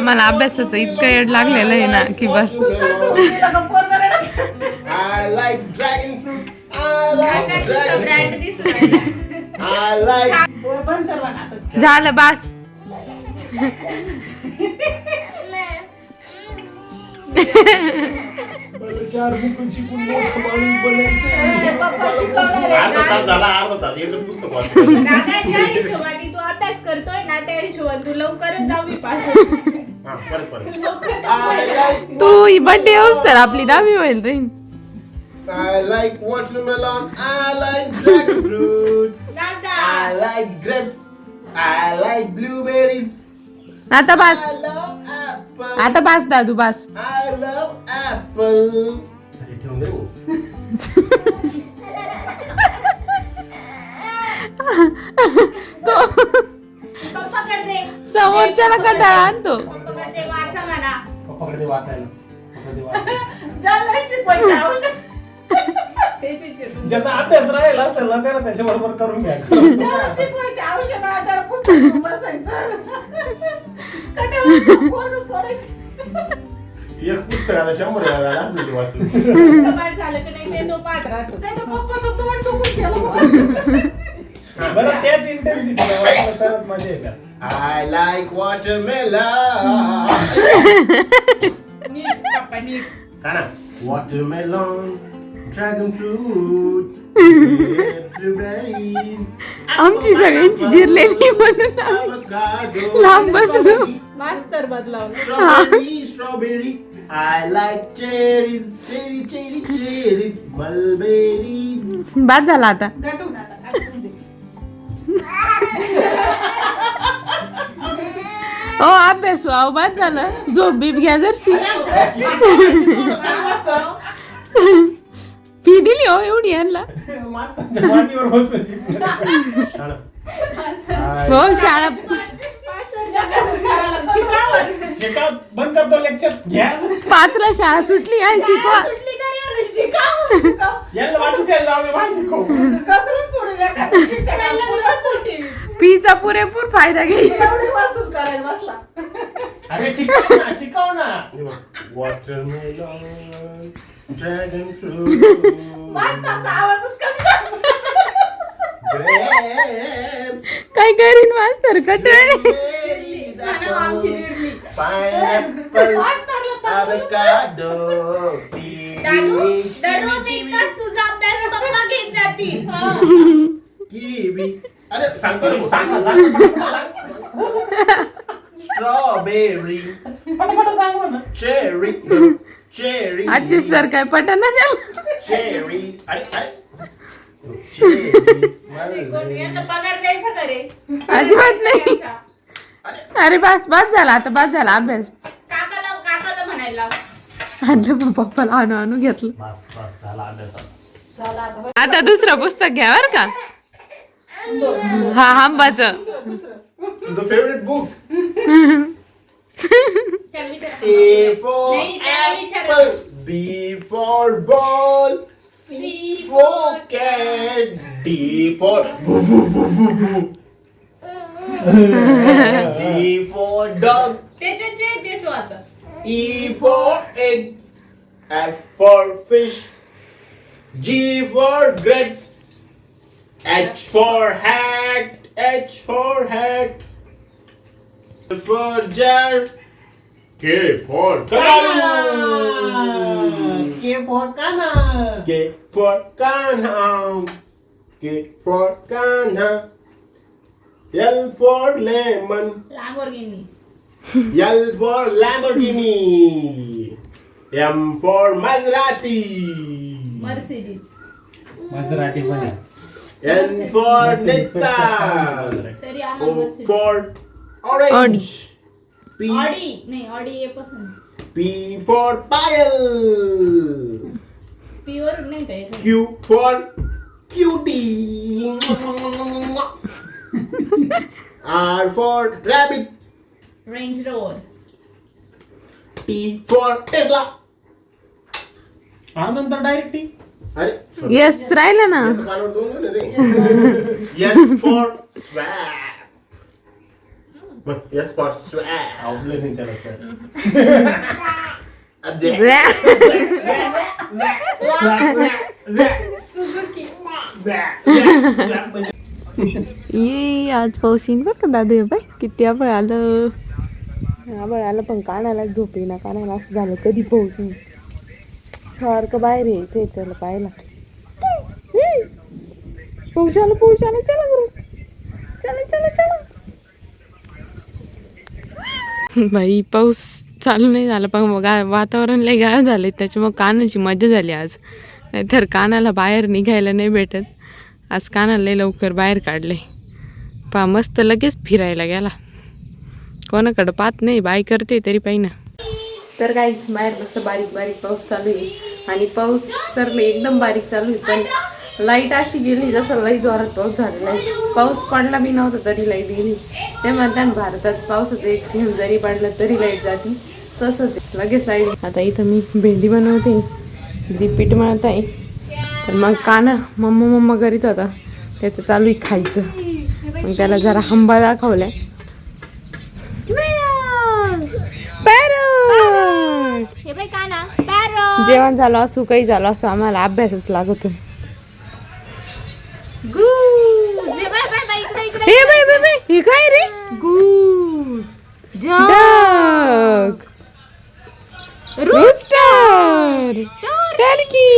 आम्हाला अभ्यासाचं इतकं येड लागलेलं आहे ना की बस. I like dragon fruit. I like dragon fruit. I like. झालं बस. चार बुक शिकून मोठं माणूस बनायचं. अर्धा तास झाला, अर्धा तास एकच पुस्तक वाचलं. दादाच्या हिशोबाने तू अभ्यास करतोय ना त्या हिशोबाने तू लवकरच 10वी पास हा, परत. लवकर I like. तू बर्थडे होस तर आपली 10वी होईल रे. I like watermelon. I like dragon fruit. I like grapes. I like blueberries. आता बस. I love apple. आता बस दादू बस. I love apple. अरे ठेवून दे हो. तो पप्पाकडे समोरच्याला कंटाळा आणतो. पप्पाकडे वाचा म्हणा पप्पाकडे वाचायला. पप्पाकडे वाचायला. चालायची पैसे ज्याचा अभ्यास राहिला असेल ना त्याला त्याच्या बरोबर करून घ्या. औषध आजार पुस्तक बसायचं एक पुस्तकाला 100 वेळा असेल ते वाचून. सकाळ झालं की नाही ते तो पाहत राहतो त्याच्या पप्पाचं तोंड दुखून गेलं. बरं त्याच इंटेन्सिटी वाचलं तरच मजा येते. I like watermelon. नीट पप्पा नीट का ना? Watermelon, dragon fruit, blueberries, आमची सगळ्यांची जिरलेली म्हणून आम्ही avocado, लांब बसलो. मास्तर बदलावलं strawberry. I like cherries, cherries, mulberries. बाद झाला आता. गटून आता आटून दे. ओ अभ्यास वाव बाद झालं. झोप बीप घ्या जरशी. फी दिली हो एवढी यांना. मास्टरच्या मांडीवर बसायची. हो शाळा शिकाव बंद करतो लेक्चर घ्या. 5ला शाळा सुटली आहे शिकवा. सुटली तरी म्हणून शिकाव. याला वाटूच्या जाऊ दे माझी शिकव. कतरून सोडून एखाद्या शिक्षकाला पुन्हा सुट्टी. फीचा पुरेपूर फायदा घे. एवढी वसूल करायला बसला. अरे शिकव ना. Watermelon, dragon fruit, मास्तरचा आवाजच कमी झाला. grapes, काय करीन मास्तर कटाळे. berries, म्हणा आमची निर्मी. pineapple, मास्तरला avocado, दादू, peach, दररोज एक तास तुझा अभ्यास पप्पा घेत जातील. kiwi. अरे सांगतो रे, सांग. Strawberry, cherry, आजचे सर काय पटाना त्याला. cherry. अरे cherries, mulberry. यांना पगार द्यायचा का रे? अजिबात नाही. अरे बस बस झाला आता बस झाला अभ्यास. काकाला म्हणायला लाव. आणलं मग पप्पाला आणू घेतलं. बस झाला अभ्यास. चला आता बस. आता दुसरं पुस्तक घ्या बर का. हा आंबाचं. तुझं फेवरेट बुक? त्याला विचारा. A for नाही, त्याला विचारा. apple, B for ball, C for cat, D for boo boo boo boo boo. D for dog, त्याच्यात जे तेच वाचा. E for egg, F for fish, G for grapes, H for hat, H for hat, J for jar, K for kangaroo, K for काना. K for kanha, K for kanha, L for lemon, Lamborghini. L for Lamborghini, M for Maserati, Mercedes. Marathi पण आहे. N for Nissan, तरी आम्हाला O Mercedes. for orange, P Audi नाही Audi ये पसंत. P for Payal, pure नाही काय Q for cutie, R for rabbit, range rover. T for Tesla. नंतर डायरेक्ट टी. अरे येस राहिलं ना. कानावर दोन झाले रे. S for swag. मग या स्पॉट स्वॅग आवडलं नाही त्याला सर. ये आज पाऊस येईन बरं का दादू हे बाय किती आबळ आलं पण कानाला झोप येईना कानाला असं झालं कधी पाऊस येईन सारखं बाहेर यायचंय त्याला पाहायला पाऊस आला चला चला बाई पाऊस चालू नाही झाला पण मग वातावरण लय गाळ झाले त्याच्यामुळे कानाची मजा झाली आज नाहीतर कानाला बाहेर निघायला नाही भेटत आज कानाला लय लवकर बाहेर काढले पा मस्त लगेच फिरायला गेला कोणाकडं पाहत नाही बाय करते तरी पाहिजे तर काहीच बाहेर मस्त बारीक बारीक पाऊस चालू आहे आणि पाऊस तर एकदम बारीक चालू आहे पण लाईट अशी गेली जसं लई जोरात पाऊस झालेला आहे पाऊस पडला बी नव्हता तरी लाईट गेली ते म्हणतात भारतात पावसाचं एक थेंब जरी पडलं तरी लाईट जाती तसंच लगेच लाईट आता इथं मी भेंडी बनवते पीठ मळत आहे पण मग काना मम्मा करीत होता त्याचं चालू आहे खायचं मग त्याला जरा हंबा दाखवलाय जेवण झालं असू काही झालं असं आम्हाला अभ्यासच लागतो हे काय रे गूस डक रूस्टर टर्की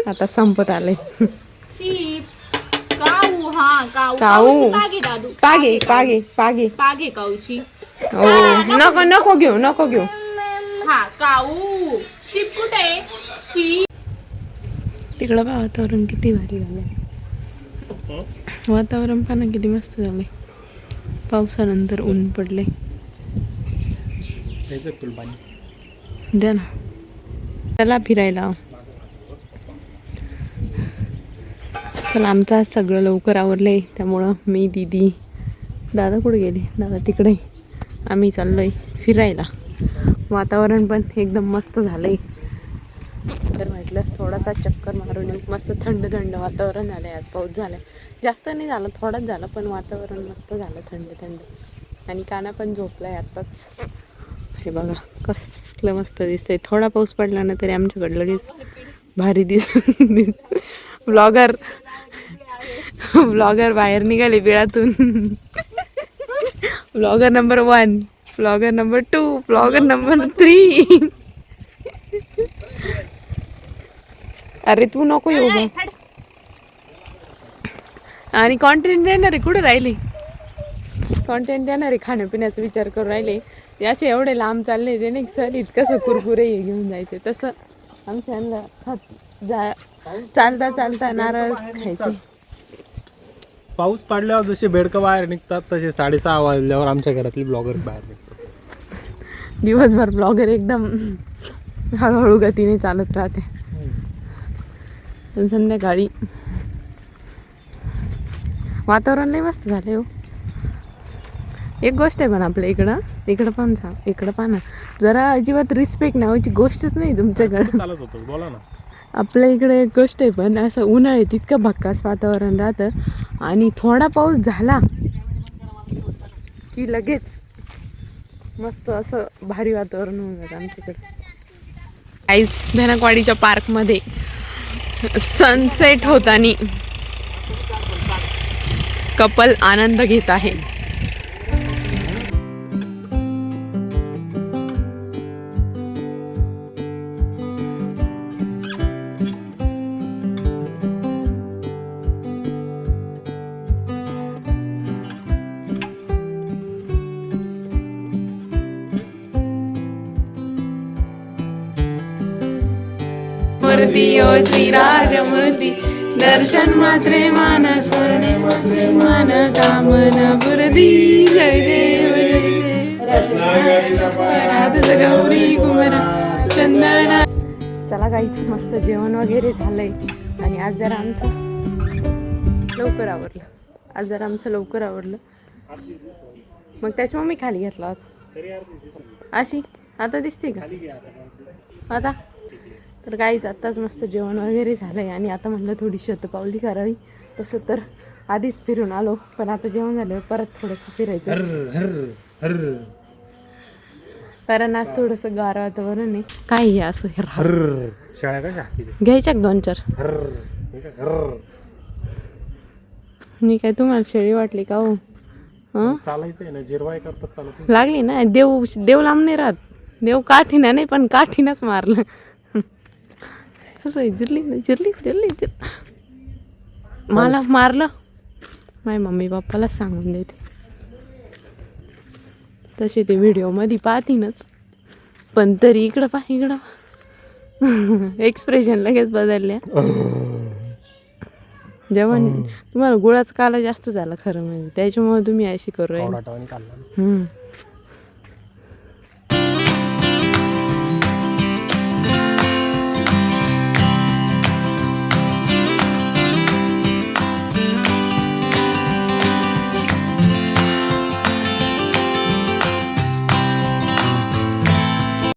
आता संपत आलंय काऊ पागे काऊची नको घेऊ हा काऊ शीप कुठे आहे शीप तिकडं बा वातावरण किती भारी झालंय वातावरण पाना किती मस्त झालंय पावसानंतर ऊन पडले द्या ना चला फिरायला चला आमचं आज सगळं लवकर आवरलंय त्यामुळं मी दीदी दादा कुठे गेले दादा तिकडे आम्ही चाललोय फिरायला वातावरण पण एकदम मस्त झालंय तर म्हटलं थोडासा चक्कर मारून येऊ मस्त थंड वातावरण झालंय आज पाऊस झालाय जास्त नाही झालं थोडाच झालं पण वातावरण मस्त झालं थंड आणि काना पण झोपलाय आत्ताच हे बघा कसलं मस्त दिसतंय थोडा पाऊस पडला ना तरी आमच्याकडं लगेच भारी ब्लॉगर बाहेर निघाले बिळातून blogger number 1 blogger number 2 blogger number 3 अरे तू नको येऊ बा आणि कॉन्टेंट देणारे कुठे राहिले कॉन्टेंट देणारे खाण्यापिण्याचा विचार करून राहिले याचे एवढे लांब चालले ते नाही सर इतकंसं कुरकुरे हे घेऊन जायचे तसं आमच्या चालता नारळ खायचे पाऊस पडल्यावर जसे बेडकं बाहेर निघतात तसे 6:30 वाजल्यावर आमच्या घरातले ब्लॉगर्स बाहेर निघतात दिवसभर ब्लॉगर एकदम हळूहळू गतीने चालत राहते संध्याकाळी वातावरण लय मस्त झालंय हो एक गोष्ट आहे पण आपल्या इकडं पण ना जरा अजिबात रिस्पेक्ट नावाची गोष्टच नाही तुमच्याकडं चालत होतं बोला ना आपल्या इकडे एक गोष्ट आहे पण असं उन्हाळ्यात तितकं भक्कास वातावरण राहतं आणि थोडा पाऊस झाला की लगेच मस्त असं भारी वातावरण होऊन जातं आमच्याकडे आईज धनकवाडीच्या पार्कमध्ये सनसेट होतानी कपल आनंद घेत आहे मूर्ती ओ श्रीराजमूर्ती दर्शन मात्रे मान स्मरणे मन कामना बुरदी जय देव गौरी कुमारा चंदना चला काहीच मस्त जेवण वगैरे झालंय आणि आज जरा आमचं लवकर आवरलं मग त्याच्यामुळे मी खाली घेतला होता अशी आता दिसते का आता तर काहीच आत्ताच मस्त जेवण वगैरे झालंय आणि आता म्हणलं थोडी शतपावली करावी तसं तर आधीच फिरून आलो, पण आता जेवण झाल्यावर परत थोडंसं फिरायचं, कारण आज थोडंसं गार वातावरण आहे. काय हे असं शाळा कशा घ्यायच्या 2-4. मी काय तुम्हाला शेळी वाटली का हो? हं चालायचं आहे ना, जिरवाय करतात चालत लागली ना. देव लांब नाही राहत, देव काठीना नाही पण काठीनच मारलं. कसं आहे, जिरली मला मारलं. माझ्या मम्मी पप्पाला सांगून देते, तसे ते व्हिडिओमध्ये पाहतीनच, पण तरी इकडं एक्सप्रेशन लगेच बदलल्या. जेवण तुम्हाला गुळाचा काला जास्त झाला खरं म्हणजे, त्याच्यामुळे तुम्ही अशी करू राहिले. काढला.